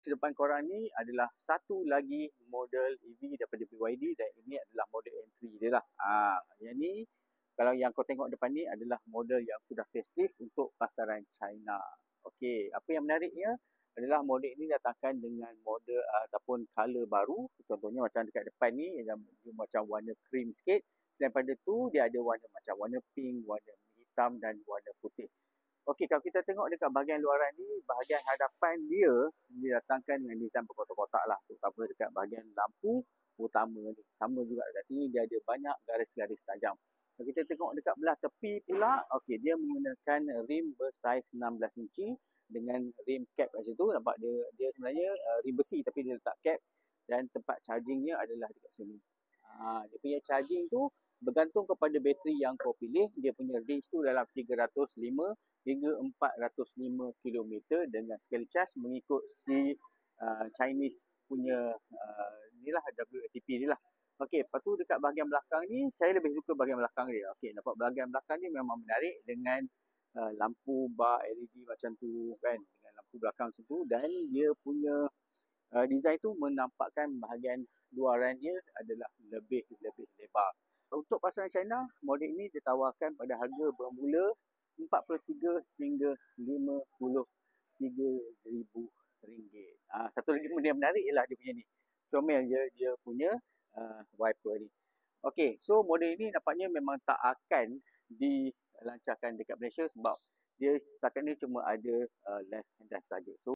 Depan korang ni adalah satu lagi model EV daripada BYD dan ini adalah model entry dia lah. Yang ni kalau yang kau tengok depan ni adalah model yang sudah facelift untuk pasaran China. Okey, apa yang menariknya adalah model ini datangkan dengan model ataupun color baru. Contohnya macam dekat depan ni yang macam warna cream sikit. Selain daripada tu dia ada warna macam warna pink, warna hitam dan warna putih. Okey, kalau kita tengok dekat bahagian luaran ni, bahagian hadapan dia didatangkan dengan design berkotak-kotak lah, terutama dekat bahagian lampu utama ni. Sama juga dekat sini dia ada banyak garis-garis tajam. Kalau kita tengok dekat belah tepi pula, okey, dia menggunakan rim bersaiz 16 inci dengan rim cap kat situ. Nampak dia sebenarnya rim besi tapi dia letak cap dan tempat chargingnya adalah dekat sini. Dia punya charging tu bergantung kepada bateri yang kau pilih. Dia punya range tu dalam 305 hingga 405 km dengan sekali charge mengikut si Chinese punya ni lah WLTP ni lah. Okey, lepas tu dekat bahagian belakang ni saya lebih suka bahagian belakang dia. Okey, nampak bahagian belakang ni memang menarik dengan lampu bar LED macam tu kan, dengan lampu belakang macam tu dan dia punya design tu menampakkan bahagian luarannya adalah lebih lebar. Untuk pasaran China, model ini ditawarkan pada harga bermula 43 hingga 53 ribu ringgit. Satu lagi benda yang menarik ialah dia punya ni. Comel dia punya wiper ni. Okey, so model ini nampaknya memang tak akan dilancarkan dekat Malaysia sebab dia setakat ni cuma ada left hand drive saja. So